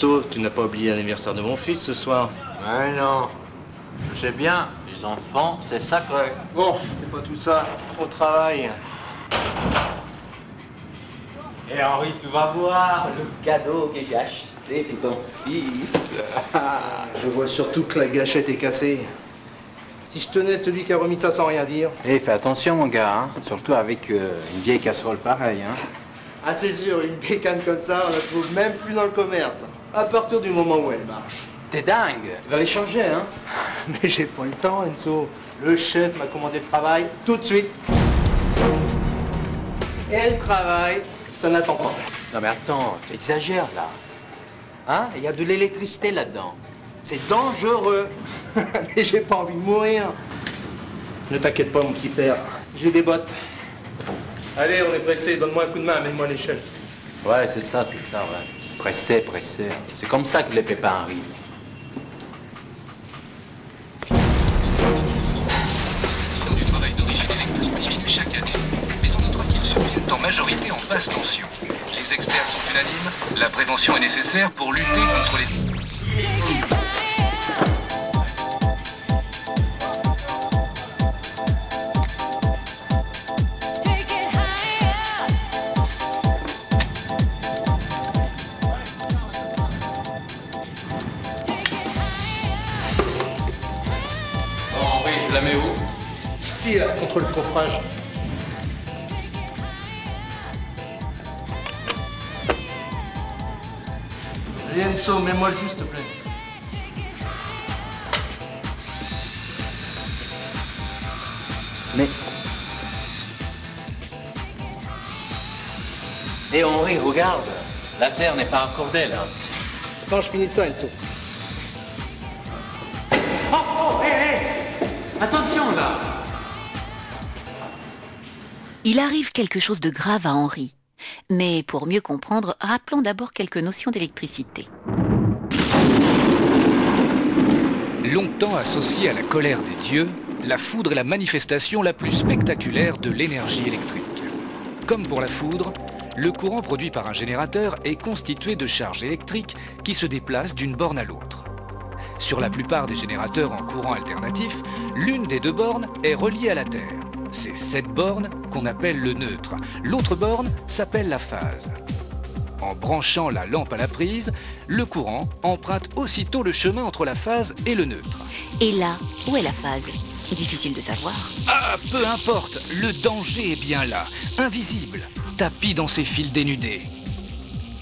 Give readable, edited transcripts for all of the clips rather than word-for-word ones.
Enzo, tu n'as pas oublié l'anniversaire de mon fils ce soir? Ouais, non. Je sais bien, les enfants, c'est sacré. Bon, c'est pas tout ça. Au travail. Et Henri, tu vas voir le cadeau que j'ai acheté pour ton fils. Je vois surtout que la gâchette est cassée. Si je tenais celui qui a remis ça sans rien dire. Eh, fais attention, mon gars, hein. Surtout avec une vieille casserole pareille, hein. Ah, c'est sûr, une bécane comme ça, on la trouve même plus dans le commerce. À partir du moment où elle marche. T'es dingue, tu vas les changer, hein. Mais j'ai pas le temps, Enzo. Le chef m'a commandé le travail tout de suite. Et le travail, ça n'attend pas. Non mais attends, tu exagères là. Hein? Il y a de l'électricité là-dedans. C'est dangereux. Mais j'ai pas envie de mourir. Ne t'inquiète pas, mon petit père. J'ai des bottes. Allez, on est pressé. Donne-moi un coup de main, amène-moi l'échelle. Ouais, c'est ça, ouais. Pressé, pressé. C'est comme ça que les pépins arrivent. Du travail d'origine électrique diminue chaque année, mais on notera qu'ils surviennent en majorité en basse tension. Les experts sont unanimes, la prévention est nécessaire pour lutter contre les... Bon, Henri, je la mets où? Si, là, contre le coffrage. Allez, Enzo, mets-moi juste, s'il te plaît. Mais... Eh Henri, regarde. La terre n'est pas accordée là. Attends, je finis ça, Enzo. Oh, hé. Attention là. Il arrive quelque chose de grave à Henri. Mais pour mieux comprendre, rappelons d'abord quelques notions d'électricité. Longtemps associée à la colère des dieux, la foudre est la manifestation la plus spectaculaire de l'énergie électrique. Comme pour la foudre, le courant produit par un générateur est constitué de charges électriques qui se déplacent d'une borne à l'autre. Sur la plupart des générateurs en courant alternatif, l'une des deux bornes est reliée à la Terre. C'est cette borne qu'on appelle le neutre. L'autre borne s'appelle la phase. En branchant la lampe à la prise, le courant emprunte aussitôt le chemin entre la phase et le neutre. Et là, où est la phase? Difficile de savoir. Ah, peu importe, le danger est bien là, invisible, tapi dans ses fils dénudés.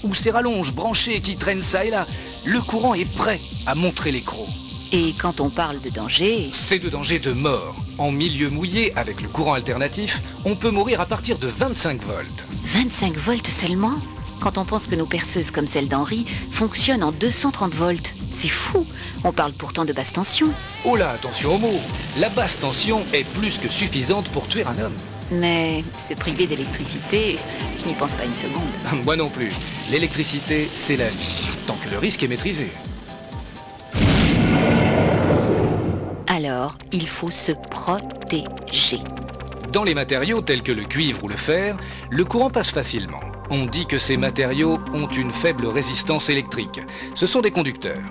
Ou ces rallonges branchées qui traînent ça et là, le courant est prêt à montrer les crocs. Et quand on parle de danger... C'est de danger de mort. En milieu mouillé, avec le courant alternatif, on peut mourir à partir de 25 volts. 25 volts seulement? Quand on pense que nos perceuses comme celle d'Henri fonctionnent en 230 volts. C'est fou. On parle pourtant de basse tension. Oh là, attention aux mots. La basse tension est plus que suffisante pour tuer un homme. Mais se priver d'électricité, je n'y pense pas une seconde. Moi non plus. L'électricité, c'est la vie, tant que le risque est maîtrisé. Alors, il faut se protéger. Dans les matériaux tels que le cuivre ou le fer, le courant passe facilement. On dit que ces matériaux ont une faible résistance électrique. Ce sont des conducteurs.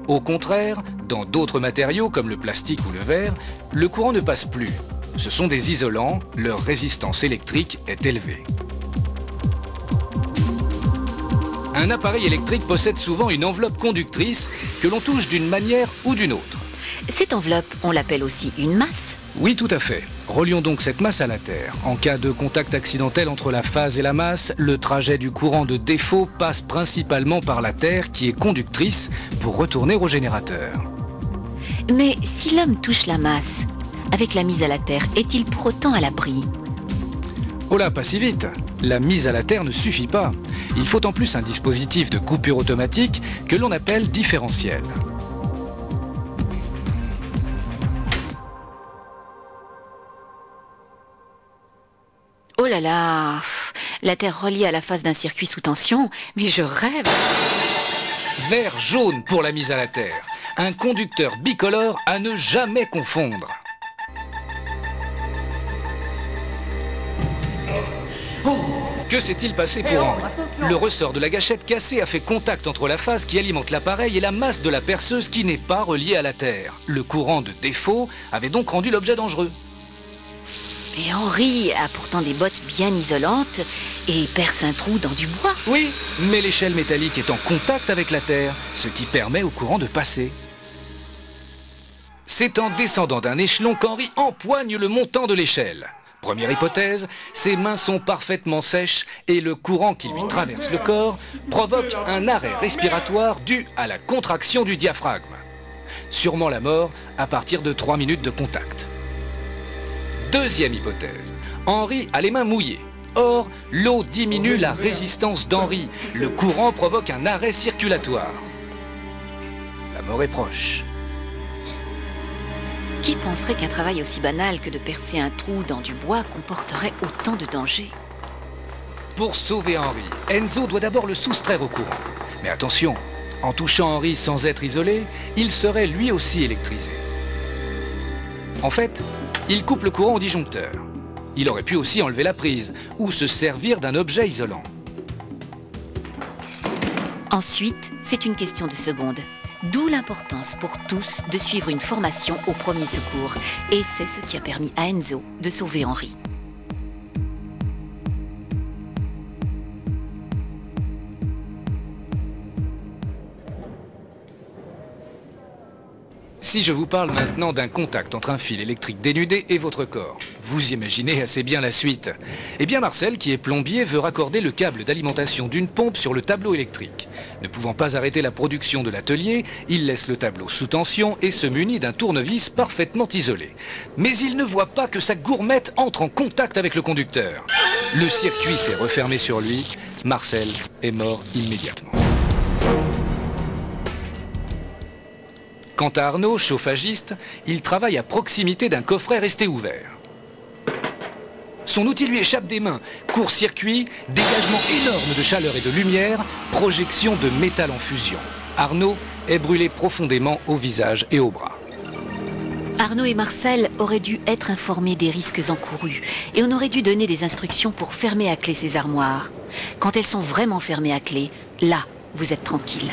Au contraire, dans d'autres matériaux comme le plastique ou le verre, le courant ne passe plus. Ce sont des isolants, leur résistance électrique est élevée. Un appareil électrique possède souvent une enveloppe conductrice que l'on touche d'une manière ou d'une autre. Cette enveloppe, on l'appelle aussi une masse. Oui, tout à fait. Relions donc cette masse à la Terre. En cas de contact accidentel entre la phase et la masse, le trajet du courant de défaut passe principalement par la Terre qui est conductrice pour retourner au générateur. Mais si l'homme touche la masse, avec la mise à la terre, est-il pour autant à l'abri? Oh là, pas si vite. La mise à la Terre ne suffit pas. Il faut en plus un dispositif de coupure automatique que l'on appelle différentiel. Oh là là, la Terre reliée à la phase d'un circuit sous tension, mais je rêve. Vert jaune pour la mise à la Terre. Un conducteur bicolore à ne jamais confondre. Que s'est-il passé pour Henri? Le ressort de la gâchette cassée a fait contact entre la phase qui alimente l'appareil et la masse de la perceuse qui n'est pas reliée à la terre. Le courant de défaut avait donc rendu l'objet dangereux. Et Henri a pourtant des bottes bien isolantes et perce un trou dans du bois. Oui, mais l'échelle métallique est en contact avec la terre, ce qui permet au courant de passer. C'est en descendant d'un échelon qu'Henri empoigne le montant de l'échelle. Première hypothèse, ses mains sont parfaitement sèches et le courant qui lui traverse le corps provoque un arrêt respiratoire dû à la contraction du diaphragme. Sûrement la mort à partir de 3 minutes de contact. Deuxième hypothèse, Henri a les mains mouillées. Or, l'eau diminue la résistance d'Henri. Le courant provoque un arrêt circulatoire. La mort est proche. Qui penserait qu'un travail aussi banal que de percer un trou dans du bois comporterait autant de dangers? Pour sauver Henri, Enzo doit d'abord le soustraire au courant. Mais attention, en touchant Henri sans être isolé, il serait lui aussi électrisé. En fait, il coupe le courant au disjoncteur. Il aurait pu aussi enlever la prise ou se servir d'un objet isolant. Ensuite, c'est une question de secondes. D'où l'importance pour tous de suivre une formation au premier secours. Et c'est ce qui a permis à Enzo de sauver Henri. Si je vous parle maintenant d'un contact entre un fil électrique dénudé et votre corps, vous imaginez assez bien la suite. Eh bien Marcel, qui est plombier, veut raccorder le câble d'alimentation d'une pompe sur le tableau électrique. Ne pouvant pas arrêter la production de l'atelier, il laisse le tableau sous tension et se munit d'un tournevis parfaitement isolé. Mais il ne voit pas que sa gourmette entre en contact avec le conducteur. Le circuit s'est refermé sur lui. Marcel est mort immédiatement. Quant à Arnaud, chauffagiste, il travaille à proximité d'un coffret resté ouvert. Son outil lui échappe des mains. Court-circuit, dégagement énorme de chaleur et de lumière, projection de métal en fusion. Arnaud est brûlé profondément au visage et au bras. Arnaud et Marcel auraient dû être informés des risques encourus et on aurait dû donner des instructions pour fermer à clé ces armoires. Quand elles sont vraiment fermées à clé, là, vous êtes tranquille.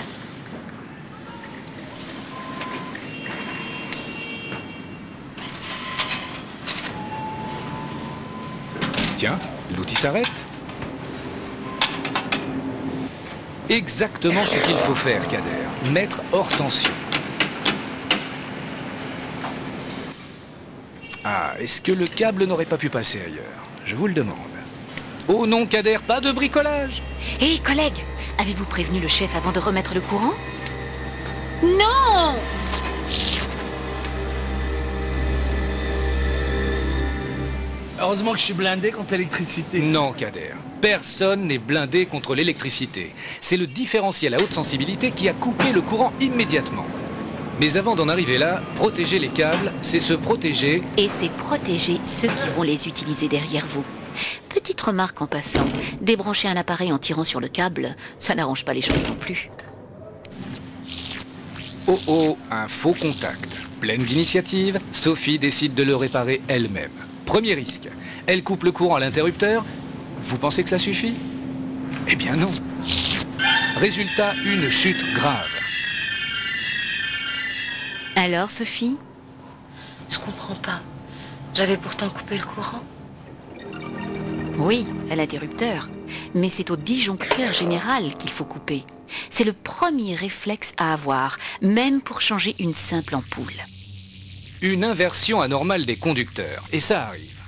Tiens, l'outil s'arrête. Exactement ce qu'il faut faire, Kader. Mettre hors tension. Ah, est-ce que le câble n'aurait pas pu passer ailleurs? Je vous le demande. Oh non, Kader, pas de bricolage! Hé, collègue, avez-vous prévenu le chef avant de remettre le courant? Non! Heureusement que je suis blindé contre l'électricité. Non, Kader. Personne n'est blindé contre l'électricité. C'est le différentiel à haute sensibilité qui a coupé le courant immédiatement. Mais avant d'en arriver là, protéger les câbles, c'est se protéger. Et c'est protéger ceux qui vont les utiliser derrière vous. Petite remarque en passant, débrancher un appareil en tirant sur le câble, ça n'arrange pas les choses non plus. Oh oh, un faux contact. Pleine d'initiative, Sophie décide de le réparer elle-même. Premier risque, elle coupe le courant à l'interrupteur. Vous pensez que ça suffit? Eh bien non. Résultat, une chute grave. Alors, Sophie? Je comprends pas. J'avais pourtant coupé le courant. Oui, à l'interrupteur. Mais c'est au disjoncteur général qu'il faut couper. C'est le premier réflexe à avoir, même pour changer une simple ampoule. Une inversion anormale des conducteurs, et ça arrive,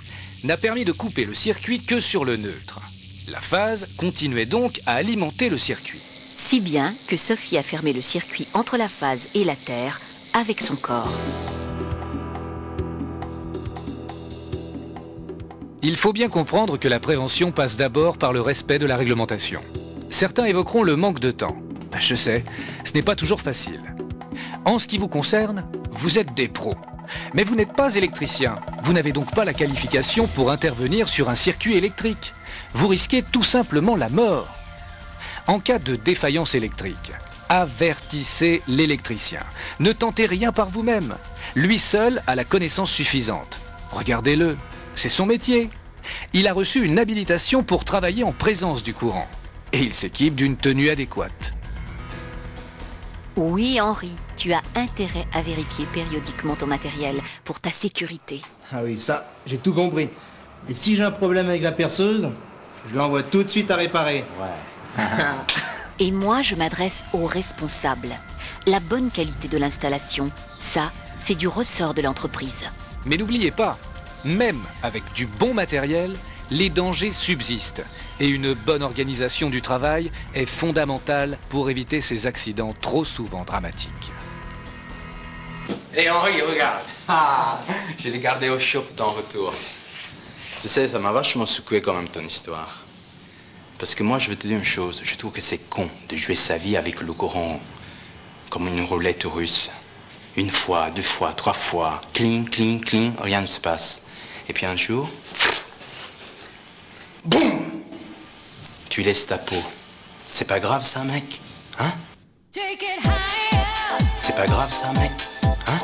n'a permis de couper le circuit que sur le neutre. La phase continuait donc à alimenter le circuit. Si bien que Sophie a fermé le circuit entre la phase et la terre avec son corps. Il faut bien comprendre que la prévention passe d'abord par le respect de la réglementation. Certains évoqueront le manque de temps. Je sais, ce n'est pas toujours facile. En ce qui vous concerne, vous êtes des pros. Mais vous n'êtes pas électricien. Vous n'avez donc pas la qualification pour intervenir sur un circuit électrique. Vous risquez tout simplement la mort. En cas de défaillance électrique, avertissez l'électricien. Ne tentez rien par vous-même. Lui seul a la connaissance suffisante. Regardez-le, c'est son métier. Il a reçu une habilitation pour travailler en présence du courant. Et il s'équipe d'une tenue adéquate. Oui, Henri, tu as intérêt à vérifier périodiquement ton matériel pour ta sécurité. Ah oui, ça, j'ai tout compris. Et si j'ai un problème avec la perceuse, je l'envoie tout de suite à réparer. Ouais. Et moi, je m'adresse aux responsables. La bonne qualité de l'installation, ça, c'est du ressort de l'entreprise. Mais n'oubliez pas, même avec du bon matériel, les dangers subsistent. Et une bonne organisation du travail est fondamentale pour éviter ces accidents trop souvent dramatiques. Et Henri, regarde. Je l'ai gardé au shop en retour. Tu sais, ça m'a vachement secoué quand même ton histoire. Parce que moi, je vais te dire une chose. Je trouve que c'est con de jouer sa vie avec le courant comme une roulette russe. Une fois, deux fois, trois fois. Cling, cling, cling, rien ne se passe. Et puis un jour... Boum! Tu laisses ta peau. C'est pas grave ça, mec? Hein? C'est pas grave ça, mec? Hein?